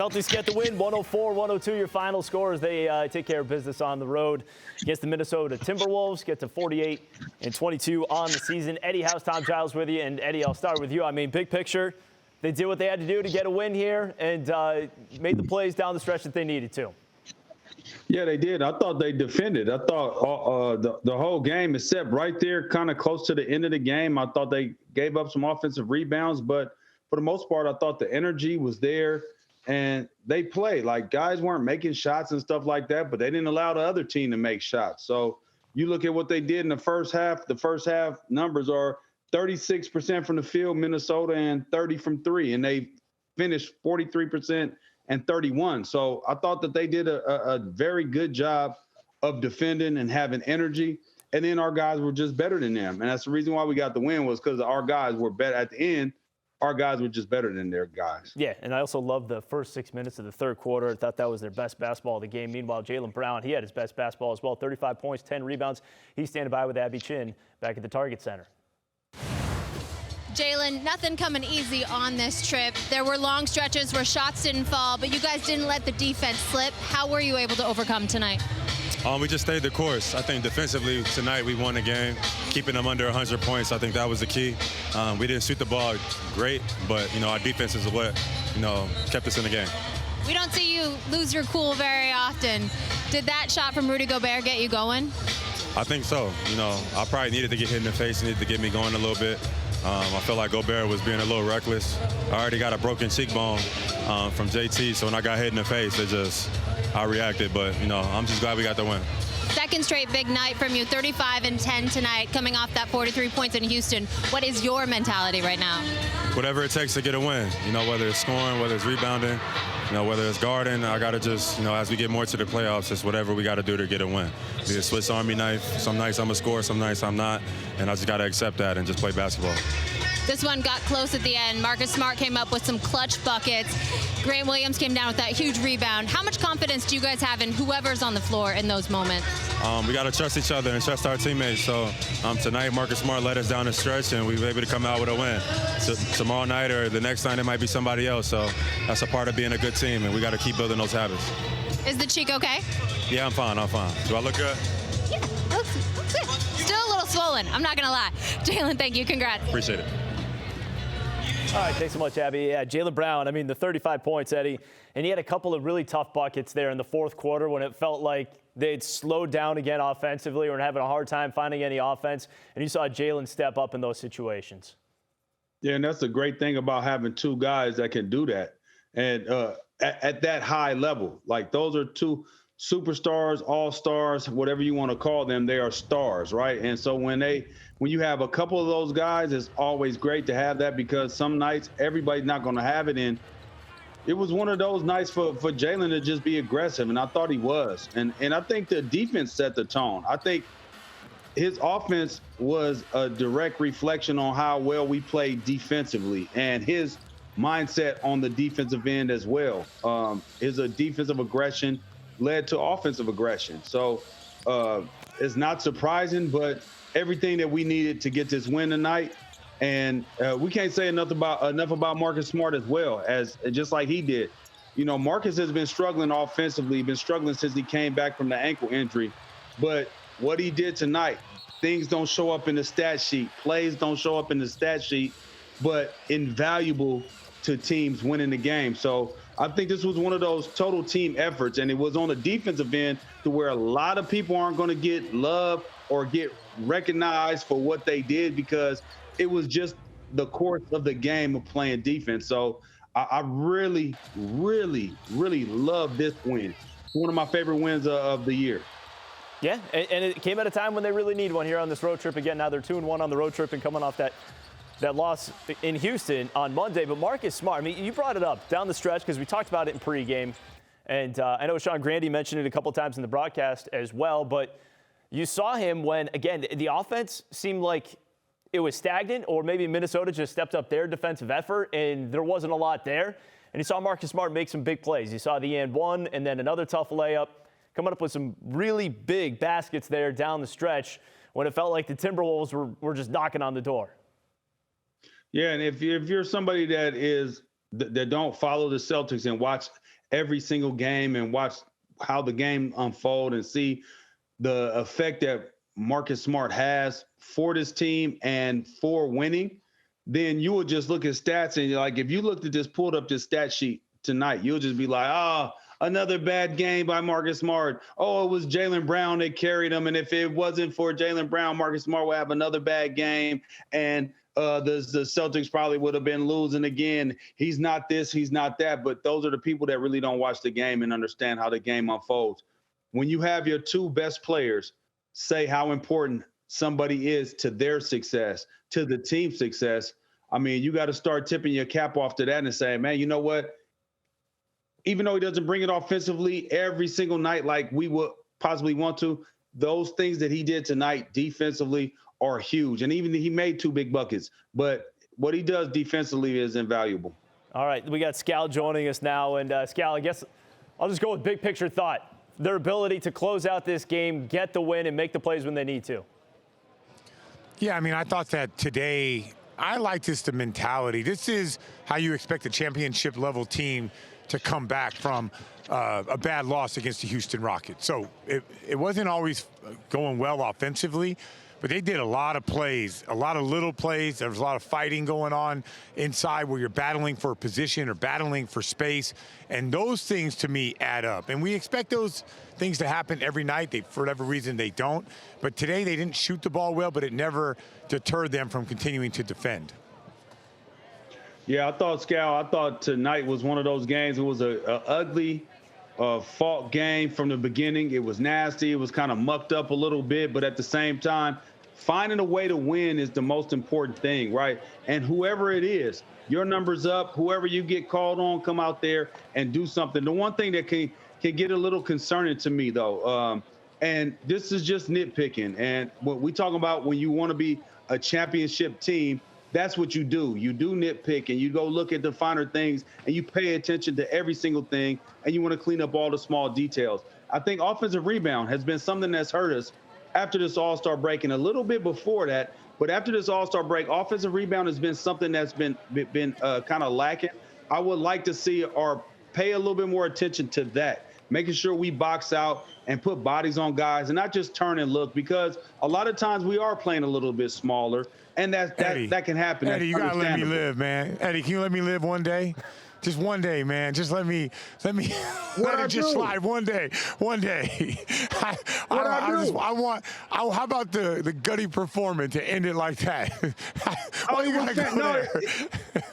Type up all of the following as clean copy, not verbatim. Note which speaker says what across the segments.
Speaker 1: Celtics get the win, 104-102 your final score as they take care of business on the road against the Minnesota Timberwolves, get to 48-22 on the season. Eddie, House, Tom, Giles with you. And Eddie, I'll start with you. I mean, big picture, they did what they had to do to get a win here and made the plays down the stretch that they needed to.
Speaker 2: Yeah, they did. I thought they defended. I thought the whole game, except right there, kind of close to the end of the game, I thought they gave up some offensive rebounds. But for the most part, I thought the energy was there, and they played. Like, guys weren't making shots and stuff like that, but they didn't allow the other team to make shots. So you look at what they did in the first half. The first half numbers are 36% from the field, Minnesota, and 30 from three. And they finished 43% and 31. So I thought that they did a very good job of defending and having energy. And then our guys were just better than them. And that's the reason why we got the win, was because our guys were better at the end. Our guys were just better than their guys.
Speaker 1: Yeah, and I also love the first 6 minutes of the third quarter. I thought that was their best basketball of the game. Meanwhile, Jaylen Brown, he had his best basketball as well, 35 points, 10 rebounds. He's standing by with Abby Chin back at the Target Center.
Speaker 3: Jaylen, nothing coming easy on this trip. There were long stretches where shots didn't fall, but you guys didn't let the defense slip. How were you able to overcome tonight?
Speaker 4: We just stayed the course. I think defensively tonight we won the game, keeping them under 100 points. I think that was the key. We didn't shoot the ball great, but our defense is what kept us in the game.
Speaker 3: We don't see you lose your cool very often. Did that shot from Rudy Gobert get you going?
Speaker 4: I think so. I probably needed to get hit in the face, needed to get me going a little bit. I felt like Gobert was being a little reckless. I already got a broken cheekbone from JT, so when I got hit in the face, I reacted. But, I'm just glad we got the win.
Speaker 3: Second straight big night from you, 35 and 10 tonight, coming off that 43 points in Houston. What is your mentality right now?
Speaker 4: Whatever it takes to get a win, whether it's scoring, whether it's rebounding, whether it's guarding, I got to just, as we get more to the playoffs, it's whatever we got to do to get a win. Be a Swiss Army knife. Some nights I'm going to score, some nights I'm not, and I just got to accept that and just play basketball.
Speaker 3: This one got close at the end. Marcus Smart came up with some clutch buckets. Grant Williams came down with that huge rebound. How much confidence do you guys have in whoever's on the floor in those moments?
Speaker 4: We got to trust each other and trust our teammates. So tonight, Marcus Smart led us down the stretch, and we were able to come out with a win. So tomorrow night or the next night, it might be somebody else. So that's a part of being a good team, and we got to keep building those habits.
Speaker 3: Is the cheek okay?
Speaker 4: Yeah, I'm fine. Do I look good?
Speaker 3: Yeah, looks good. Still a little swollen, I'm not going to lie. Jaylen, thank you. Congrats.
Speaker 4: Appreciate it.
Speaker 1: All right, thanks so much, Abby. Yeah, Jaylen Brown, I mean, the 35 points, Eddie, and he had a couple of really tough buckets there in the fourth quarter when it felt like they'd slowed down again offensively or having a hard time finding any offense, and you saw Jaylen step up in those situations.
Speaker 2: Yeah, and that's the great thing about having two guys that can do that. And at that high level, like those are two superstars, all-stars, whatever you want to call them, they are stars, right? And so when you have a couple of those guys, it's always great to have that, because some nights everybody's not going to have it. And it was one of those nights for Jaylen to just be aggressive, and I thought he was. And I think the defense set the tone. I think his offense was a direct reflection on how well we played defensively, and his mindset on the defensive end as well. Is a defensive aggression led to offensive aggression. So it's not surprising, but everything that we needed to get this win tonight. And we can't say enough about Marcus Smart as well, as just like he did. Marcus has been struggling offensively, been struggling since he came back from the ankle injury. But what he did tonight, things don't show up in the stat sheet. Plays don't show up in the stat sheet, but invaluable to teams winning the game. So I think this was one of those total team efforts, and it was on the defensive end to where a lot of people aren't going to get love or get recognized for what they did, because it was just the course of the game of playing defense. So I really, really, really love this win. It's one of my favorite wins of the year.
Speaker 1: Yeah, and it came at a time when they really need one here on this road trip. Again, now they're 2-1 on the road trip and coming off that loss in Houston on Monday. But Marcus Smart, I mean, you brought it up down the stretch because we talked about it in pregame. And I know Sean Grandy mentioned it a couple times in the broadcast as well. But you saw him when, again, the offense seemed like it was stagnant, or maybe Minnesota just stepped up their defensive effort and there wasn't a lot there. And you saw Marcus Smart make some big plays. You saw the and one and then another tough layup, coming up with some really big baskets there down the stretch when it felt like the Timberwolves were just knocking on the door.
Speaker 2: Yeah, and if you're somebody that don't follow the Celtics and watch every single game and watch how the game unfold and see the effect that Marcus Smart has for this team and for winning, then you will just look at stats and you're like, if you pulled up this stat sheet tonight, you'll just be like, another bad game by Marcus Smart. Oh, it was Jaylen Brown that carried him. And if it wasn't for Jaylen Brown, Marcus Smart would have another bad game. And the Celtics probably would have been losing again. He's not this, he's not that. But those are the people that really don't watch the game and understand how the game unfolds. When you have your two best players say how important somebody is to their success, to the team's success, I mean, you got to start tipping your cap off to that and say, man, you know what? Even though he doesn't bring it offensively every single night like we would possibly want to, those things that he did tonight defensively are huge. And even he made 2 big buckets. But what he does defensively is invaluable.
Speaker 1: All right, we got Scal joining us now. And Scal, I guess I'll just go with big picture thought. Their ability to close out this game, get the win, and make the plays when they need to.
Speaker 5: Yeah, I mean, I thought that today, I like the mentality. This is how you expect a championship-level team to come back from a bad loss against the Houston Rockets. So it wasn't always going well offensively, but they did a lot of plays, a lot of little plays. There was a lot of fighting going on inside where you're battling for a position or battling for space. And those things, to me, add up. And we expect those things to happen every night. For whatever reason, they don't. But today, they didn't shoot the ball well, but it never deterred them from continuing to defend.
Speaker 2: Yeah, I thought tonight was one of those games. It was a ugly, fought game from the beginning. It was nasty. It was kind of mucked up a little bit, but at the same time, finding a way to win is the most important thing, right? And whoever it is, your number's up. Whoever you get called on, come out there and do something. The one thing that can get a little concerning to me, though, and this is just nitpicking, and what we talk about when you want to be a championship team, that's what you do. You do nitpick, and you go look at the finer things, and you pay attention to every single thing, and you want to clean up all the small details. I think offensive rebound has been something that's hurt us after this All-Star break and a little bit before that. But after this All-Star break, offensive rebound has been something that's been kind of lacking. I would like to see or pay a little bit more attention to that, making sure we box out and put bodies on guys and not just turn and look, because a lot of times we are playing a little bit smaller. And that can happen.
Speaker 5: Eddie, you gotta let me live, man. Eddie, can you let me live one day? Just one day, man. Just let me let it just slide one day. One day. How about the gutty performance to end it like that? Why you gotta go there?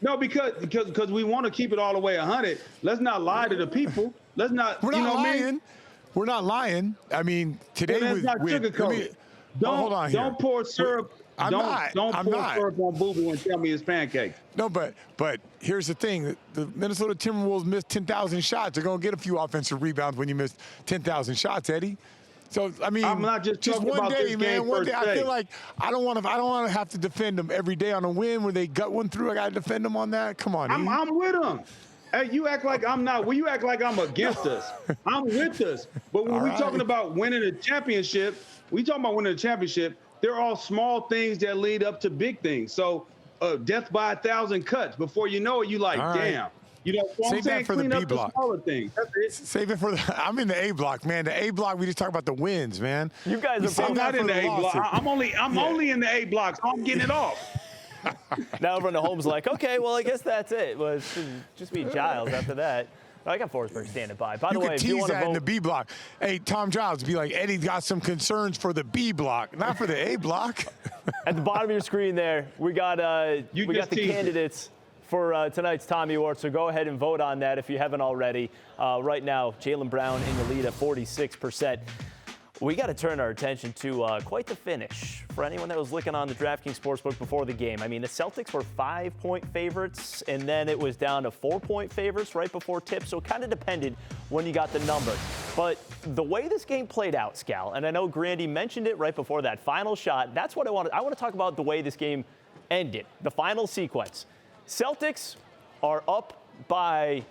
Speaker 2: No, because we want to keep it all the way 100. Let's not lie to the people. Let's not.
Speaker 5: We're not lying.
Speaker 2: I mean?
Speaker 5: We're not lying. I mean, today
Speaker 2: that's not sugarcoat.
Speaker 5: Hold on here.
Speaker 2: Don't pour syrup. Don't pour syrup on Boo-Boo and tell me it's pancakes.
Speaker 5: No, but here's the thing. The Minnesota Timberwolves missed 10,000 shots. They're going to get a few offensive rebounds when you miss 10,000 shots, Eddie. So, I mean,
Speaker 2: I'm not just talking
Speaker 5: one
Speaker 2: about
Speaker 5: day,
Speaker 2: this
Speaker 5: man.
Speaker 2: game
Speaker 5: One
Speaker 2: per
Speaker 5: day. I
Speaker 2: se.
Speaker 5: feel like I don't want to have to defend them every day on a win where they gut one through. I got to defend them on that. Come on,
Speaker 2: I'm with them. Hey, you act like I'm not. Well, you act like I'm against us. I'm with us. But when we're talking about winning a championship, they're all small things that lead up to big things. So death by 1,000 cuts. Before you know it, you like, damn. You know what I'm saying?
Speaker 5: That for
Speaker 2: Clean
Speaker 5: the
Speaker 2: up
Speaker 5: B block.
Speaker 2: The smaller things. That's it.
Speaker 5: Save it for I'm in the A block, man. The A block, we just talk about the wins, man.
Speaker 1: You guys are
Speaker 2: I'm not in the A block. I'm only in the A block, so I'm getting it off.
Speaker 1: Now everyone at home's like, okay, well, I guess that's it. Well, it should just be Giles after that. I got Forsberg standing by. By the way, if you want to vote in
Speaker 5: the B block, hey, Tom Giles, be like, Eddie got some concerns for the B block, not for the A block.
Speaker 1: At the bottom of your screen there, we got the candidates for tonight's Tommy Award, so go ahead and vote on that if you haven't already. Right now, Jaylen Brown in the lead at 46%. We got to turn our attention to quite the finish for anyone that was looking on the DraftKings Sportsbook before the game. I mean, the Celtics were 5-point favorites, and then it was down to 4-point favorites right before tip, so it kind of depended when you got the number. But the way this game played out, Scal, and I know Grandy mentioned it right before that final shot, that's what I want to talk about the way this game ended, the final sequence. Celtics are up by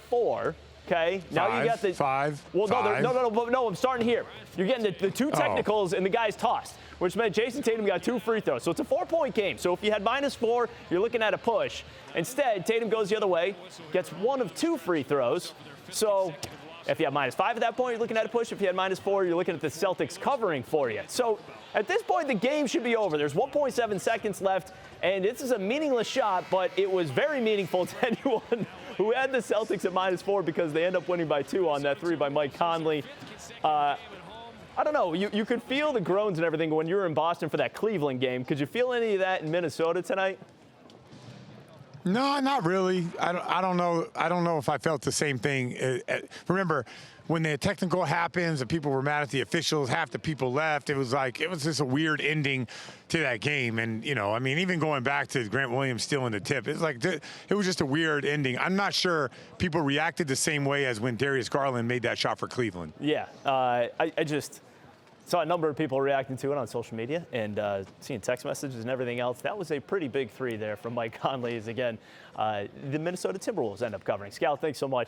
Speaker 1: 4. Okay, now you got the
Speaker 5: five.
Speaker 1: Well,
Speaker 5: five.
Speaker 1: No, I'm starting here. You're getting the two technicals and the guys tossed, which meant Jason Tatum got 2 free throws. So it's a 4-point game. So if you had -4, you're looking at a push. Instead, Tatum goes the other way, gets 1 of 2 free throws. So if you have -5 at that point, you're looking at a push. If you had -4, you're looking at the Celtics covering for you. So at this point, the game should be over. There's 1.7 seconds left, and this is a meaningless shot, but it was very meaningful to anyone who had the Celtics at -4 because they end up winning by 2 on that 3 by Mike Conley. I don't know. You could feel the groans and everything when you were in Boston for that Cleveland game. Could you feel any of that in Minnesota tonight?
Speaker 5: No, not really. I don't know. I don't know if I felt the same thing. Remember, when the technical happens and people were mad at the officials, half the people left. It was just a weird ending to that game. And, I mean, even going back to Grant Williams stealing the tip, it was just a weird ending. I'm not sure people reacted the same way as when Darius Garland made that shot for Cleveland.
Speaker 1: Yeah, I just saw a number of people reacting to it on social media and seeing text messages and everything else. That was a pretty big 3 there from Mike Conley. As again, the Minnesota Timberwolves end up covering. Scal, thanks so much.